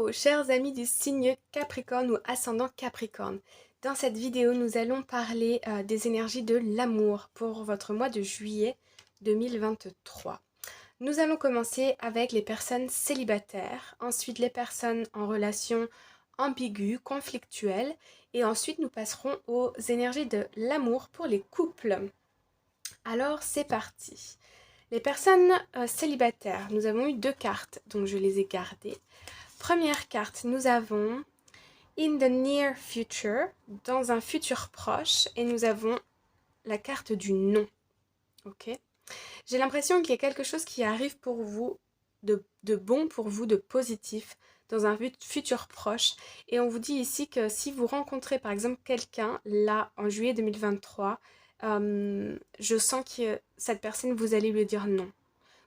Hello, chers amis du signe Capricorne ou ascendant Capricorne. Dans cette vidéo, nous allons parler des énergies de l'amour pour votre mois de juillet 2023. Nous allons commencer avec les personnes célibataires, ensuite les personnes en relation ambiguë, conflictuelle, et ensuite nous passerons aux énergies de l'amour pour les couples. Alors c'est parti. Les personnes célibataires, nous avons eu deux cartes, donc je les ai gardées. Première carte, nous avons In the Near Future, dans un futur proche, et nous avons la carte du non. Ok. J'ai l'impression qu'il y a quelque chose qui arrive pour vous, de bon pour vous, de positif, dans un futur proche. Et on vous dit ici que si vous rencontrez par exemple quelqu'un, là, en juillet 2023, je sens que cette personne, vous allez lui dire non.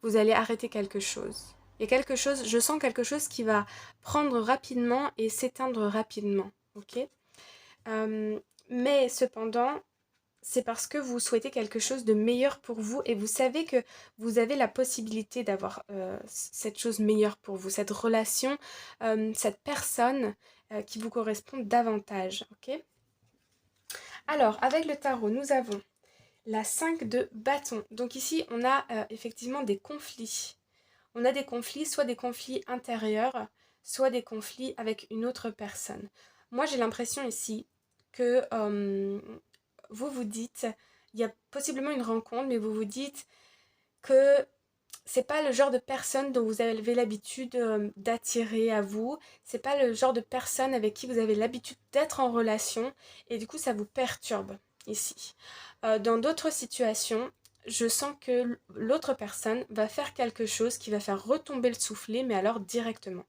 Vous allez arrêter quelque chose. Il y a quelque chose, je sens quelque chose qui va prendre rapidement et s'éteindre rapidement, ok. Mais cependant, c'est parce que vous souhaitez quelque chose de meilleur pour vous et vous savez que vous avez la possibilité d'avoir cette chose meilleure pour vous, cette relation, cette personne qui vous correspond davantage, ok. Alors, avec le tarot, nous avons la 5 de bâton. Donc ici, on a effectivement des conflits. On a des conflits, soit des conflits intérieurs, soit des conflits avec une autre personne. Moi, j'ai l'impression ici que vous vous dites, il y a possiblement une rencontre, mais vous vous dites que c'est pas le genre de personne dont vous avez l'habitude d'attirer à vous. C'est pas le genre de personne avec qui vous avez l'habitude d'être en relation, et du coup, ça vous perturbe ici. Dans d'autres situations, je sens que l'autre personne va faire quelque chose qui va faire retomber le soufflet, mais alors directement.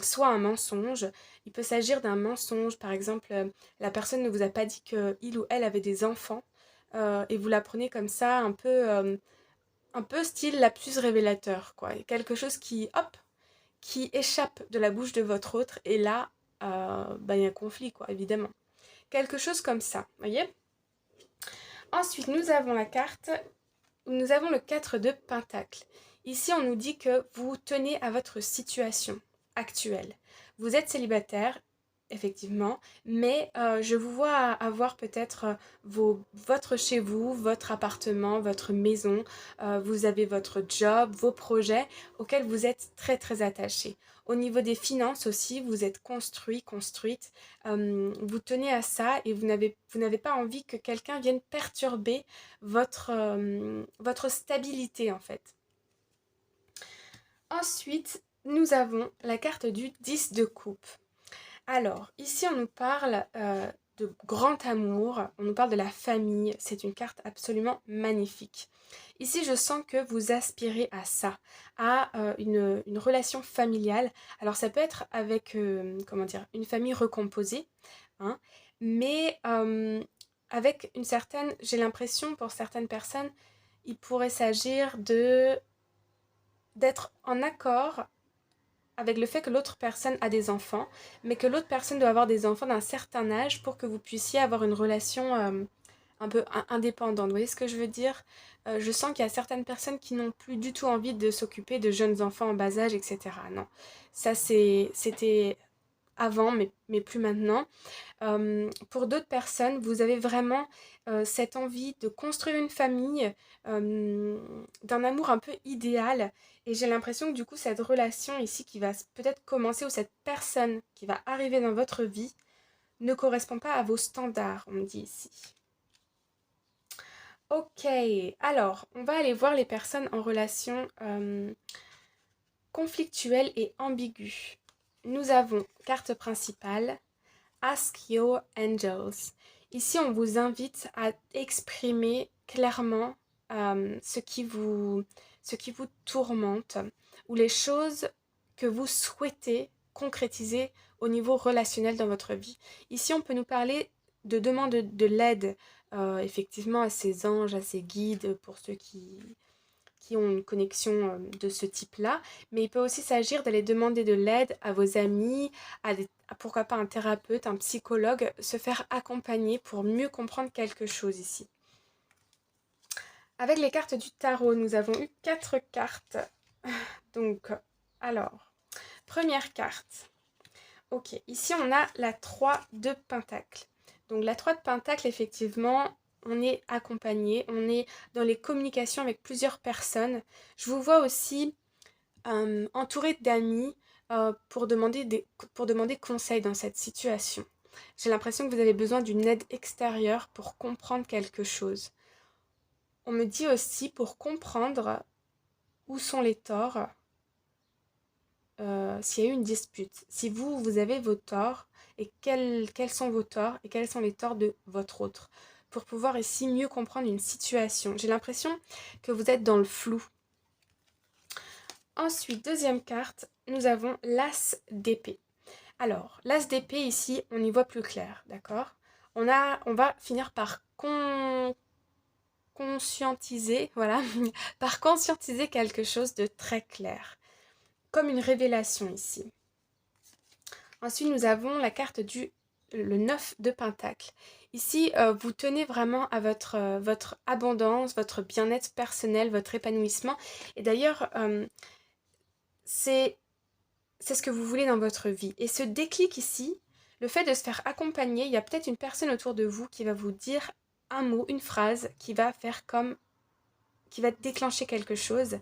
Soit un mensonge, il peut s'agir d'un mensonge, par exemple, la personne ne vous a pas dit qu'il ou elle avait des enfants, et vous la prenez comme ça, un peu style lapsus révélateur, quoi. Quelque chose qui, hop, qui échappe de la bouche de votre autre, et là, bah, il y a un conflit, quoi, évidemment. Quelque chose comme ça, voyez. Ensuite, nous avons la carte, nous avons le 4 de Pentacle. Ici, on nous dit que vous tenez à votre situation actuelle. Vous êtes célibataire, effectivement, mais je vous vois avoir peut-être votre chez vous, votre appartement, votre maison, vous avez votre job, vos projets auxquels vous êtes très très attaché. Au niveau des finances aussi, vous êtes construit, construite, vous tenez à ça et vous n'avez pas envie que quelqu'un vienne perturber votre stabilité en fait. Ensuite, nous avons la carte du 10 de coupe. Alors, ici on nous parle de grand amour, on nous parle de la famille, c'est une carte absolument magnifique. Ici je sens que vous aspirez à ça, à une relation familiale. Alors ça peut être avec, comment dire, une famille recomposée, hein, mais avec une certaine, j'ai l'impression pour certaines personnes, il pourrait s'agir d'être en accord avec le fait que l'autre personne a des enfants, mais que l'autre personne doit avoir des enfants d'un certain âge pour que vous puissiez avoir une relation un peu indépendante. Vous voyez ce que je veux dire? Je sens qu'il y a certaines personnes qui n'ont plus du tout envie de s'occuper de jeunes enfants en bas âge, etc. Non, ça c'était avant, mais plus maintenant. Pour d'autres personnes, vous avez vraiment cette envie de construire une famille, d'un amour un peu idéal. Et j'ai l'impression que du coup, cette relation ici qui va peut-être commencer, ou cette personne qui va arriver dans votre vie, ne correspond pas à vos standards, on me dit ici. Ok, alors, on va aller voir les personnes en relation conflictuelle et ambiguë. Nous avons carte principale, Ask Your Angels. Ici, on vous invite à exprimer clairement ce qui vous tourmente, ou les choses que vous souhaitez concrétiser au niveau relationnel dans votre vie. Ici, on peut nous parler de demande de l'aide, effectivement, à ces anges, à ces guides, pour ceux qui ont une connexion de ce type-là, mais il peut aussi s'agir d'aller demander de l'aide à vos amis, pourquoi pas un thérapeute, un psychologue, se faire accompagner pour mieux comprendre quelque chose ici. Avec les cartes du tarot, nous avons eu 4 cartes. Donc, alors, première carte. Ok, ici on a la 3 de Pentacle. Donc la 3 de Pentacle, effectivement, on est accompagné, on est dans les communications avec plusieurs personnes. Je vous vois aussi entouré d'amis pour demander conseil dans cette situation. J'ai l'impression que vous avez besoin d'une aide extérieure pour comprendre quelque chose. On me dit aussi pour comprendre où sont les torts, s'il y a eu une dispute. Si vous avez vos torts, et quels sont vos torts, et quels sont les torts de votre autre. Pour pouvoir ici mieux comprendre une situation. J'ai l'impression que vous êtes dans le flou. Ensuite, deuxième carte, nous avons l'As d'épée. Alors, l'As d'épée ici, on y voit plus clair, d'accord? On va finir par conscientiser, voilà, par conscientiser quelque chose de très clair, comme une révélation ici. Ensuite, nous avons la carte le 9 de Pentacle. Ici, vous tenez vraiment à votre abondance, votre bien-être personnel, votre épanouissement. Et d'ailleurs, c'est ce que vous voulez dans votre vie. Et ce déclic ici, le fait de se faire accompagner, il y a peut-être une personne autour de vous qui va vous dire un mot, une phrase qui va qui va déclencher quelque chose.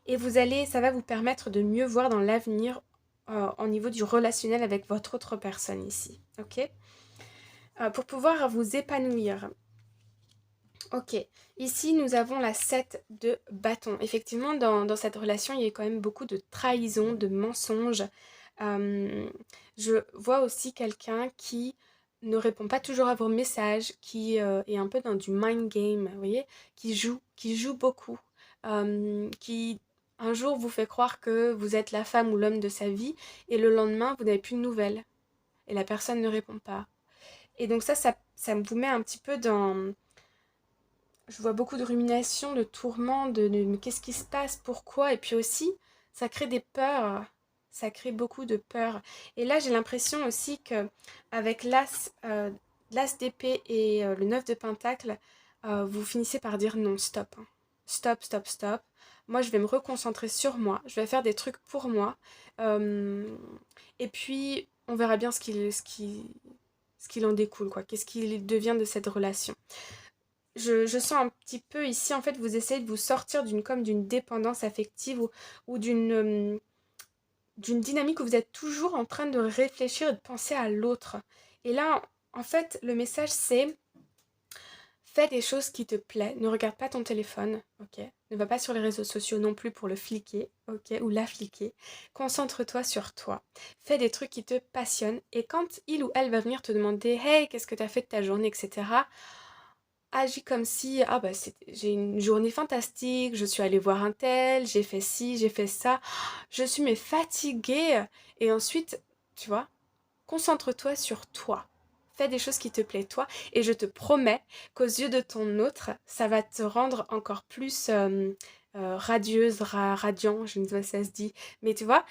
Et ça va vous permettre de mieux voir dans l'avenir au niveau du relationnel avec votre autre personne ici. Ok, pour pouvoir vous épanouir. Ok, ici nous avons la 7 de bâton. Effectivement, dans cette relation, il y a quand même beaucoup de trahison, de mensonges. Je vois aussi quelqu'un qui ne répond pas toujours à vos messages, qui est un peu dans du mind game, vous voyez, qui joue beaucoup, qui un jour vous fait croire que vous êtes la femme ou l'homme de sa vie, et le lendemain, vous n'avez plus de nouvelles, et la personne ne répond pas. Et donc ça vous met un petit peu dans... Je vois beaucoup de ruminations, de tourments, mais qu'est-ce qui se passe, pourquoi? Et puis aussi, ça crée des peurs, ça crée beaucoup de peurs. Et là, j'ai l'impression aussi que avec l'as d'épée et le 9 de pentacle, vous finissez par dire non, stop, hein. Stop, stop, stop. Moi, je vais me reconcentrer sur moi, je vais faire des trucs pour moi. Euh, et puis, on verra bien ce qu'il en découle, quoi. Qu'est-ce qu'il devient de cette relation. Je sens un petit peu ici, en fait, vous essayez de vous sortir d'une dépendance affective ou d'une dynamique où vous êtes toujours en train de réfléchir et de penser à l'autre. Et là, en fait, le message c'est fais des choses qui te plaisent, ne regarde pas ton téléphone, ok? Ne va pas sur les réseaux sociaux non plus pour le fliquer, ok? Ou la fliquer. Concentre-toi sur toi. Fais des trucs qui te passionnent et quand il ou elle va venir te demander hey, qu'est-ce que tu as fait de ta journée, etc., agis comme si ah bah j'ai une journée fantastique, je suis allée voir un tel, j'ai fait ci, j'ai fait ça, je suis mais fatiguée. Et ensuite, tu vois, concentre-toi sur toi. Fais des choses qui te plaisent toi et je te promets qu'aux yeux de ton autre, ça va te rendre encore plus radieuse, radiant, je ne sais pas si ça se dit, mais tu vois,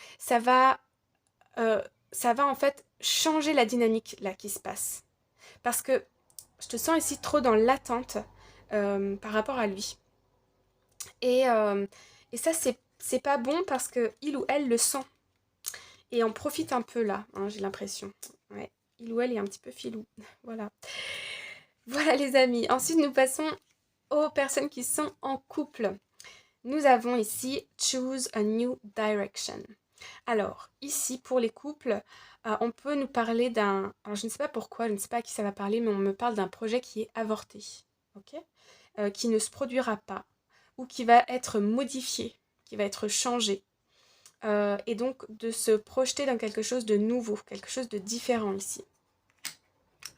euh, ça va en fait changer la dynamique là qui se passe. Parce que je te sens ici trop dans l'attente par rapport à lui. Et, euh, et ça, c'est pas bon parce que il ou elle le sent. Et en profite un peu là, hein, j'ai l'impression. Ouais, il ou elle est un petit peu filou. Voilà. Voilà les amis. Ensuite, nous passons aux personnes qui sont en couple. Nous avons ici Choose a New Direction. Alors, ici, pour les couples, on peut nous parler d'un... Alors, je ne sais pas pourquoi, je ne sais pas à qui ça va parler, mais on me parle d'un projet qui est avorté, ok? Qui ne se produira pas, ou qui va être modifié, qui va être changé. Et donc, de se projeter dans quelque chose de nouveau, quelque chose de différent ici.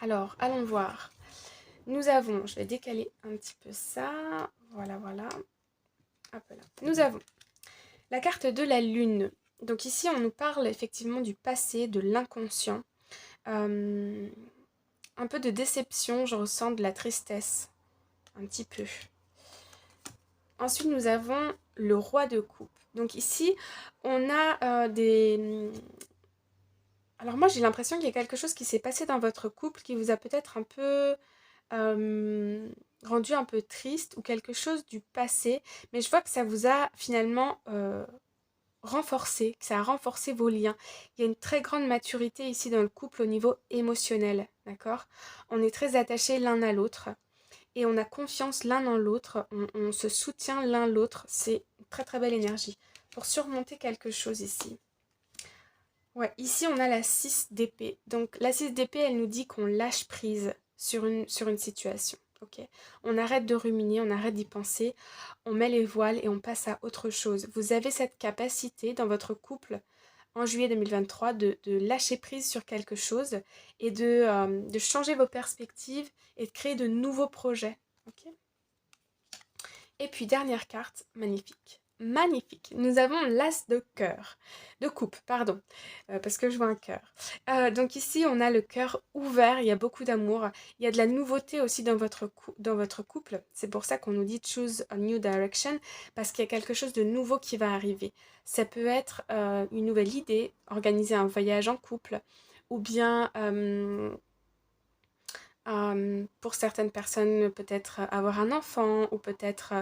Alors, allons voir. Nous avons... Je vais décaler un petit peu ça. Voilà, voilà. Hop là. Nous avons la carte de la lune. Donc ici, on nous parle effectivement du passé, de l'inconscient. Un peu de déception, je ressens de la tristesse. Un petit peu. Ensuite, nous avons le roi de coupe. Donc ici, on a des... Alors moi, j'ai l'impression qu'il y a quelque chose qui s'est passé dans votre couple qui vous a peut-être un peu rendu un peu triste ou quelque chose du passé. Mais je vois que ça vous a finalement renforcé, que ça a renforcé vos liens. Il y a une très grande maturité ici dans le couple au niveau émotionnel, d'accord? On est très attachés l'un à l'autre et on a confiance l'un dans l'autre, on se soutient l'un l'autre. C'est une très très belle énergie pour surmonter quelque chose ici. Ouais, ici on a la 6 d'épée. Donc la 6 d'épée, elle nous dit qu'on lâche prise sur une situation. Ok, on arrête de ruminer, on arrête d'y penser, on met les voiles et on passe à autre chose. Vous avez cette capacité dans votre couple en juillet 2023 de lâcher prise sur quelque chose et de changer vos perspectives et de créer de nouveaux projets. Ok. Et puis dernière carte, magnifique. Magnifique. Nous avons l'as de cœur. De coupe, pardon. Parce que je vois un cœur. Donc ici, on a le cœur ouvert. Il y a beaucoup d'amour. Il y a de la nouveauté aussi dans votre couple. C'est pour ça qu'on nous dit choose a new direction. Parce qu'il y a quelque chose de nouveau qui va arriver. Ça peut être une nouvelle idée, organiser un voyage en couple. Ou bien pour certaines personnes, peut-être avoir un enfant ou peut-être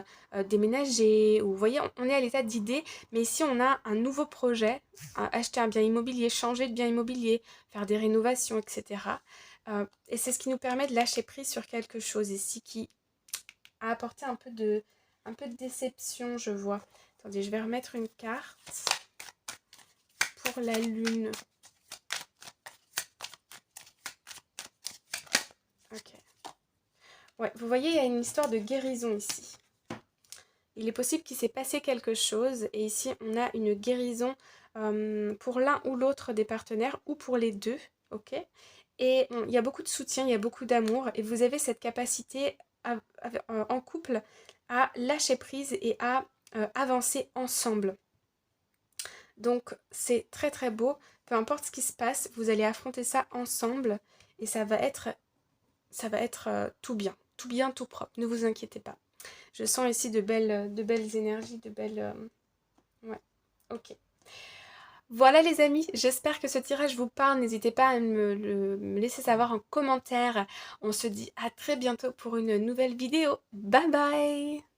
déménager. Ou, vous voyez, on est à l'état d'idée, mais ici on a un nouveau projet, acheter un bien immobilier, changer de bien immobilier, faire des rénovations, etc. Et c'est ce qui nous permet de lâcher prise sur quelque chose ici qui a apporté un peu de déception, je vois. Attendez, je vais remettre une carte pour la lune. Ok. Ouais, vous voyez, il y a une histoire de guérison ici. Il est possible qu'il s'est passé quelque chose et ici on a une guérison pour l'un ou l'autre des partenaires ou pour les deux, ok? Et il y a beaucoup de soutien, il y a beaucoup d'amour et vous avez cette capacité en couple à lâcher prise et à avancer ensemble. Donc c'est très très beau, peu importe ce qui se passe, vous allez affronter ça ensemble et ça va être tout bien, tout propre, ne vous inquiétez pas. Je sens ici de belles énergies, ouais, ok. Voilà les amis, j'espère que ce tirage vous parle. N'hésitez pas à me laisser savoir en commentaire. On se dit à très bientôt pour une nouvelle vidéo. Bye bye!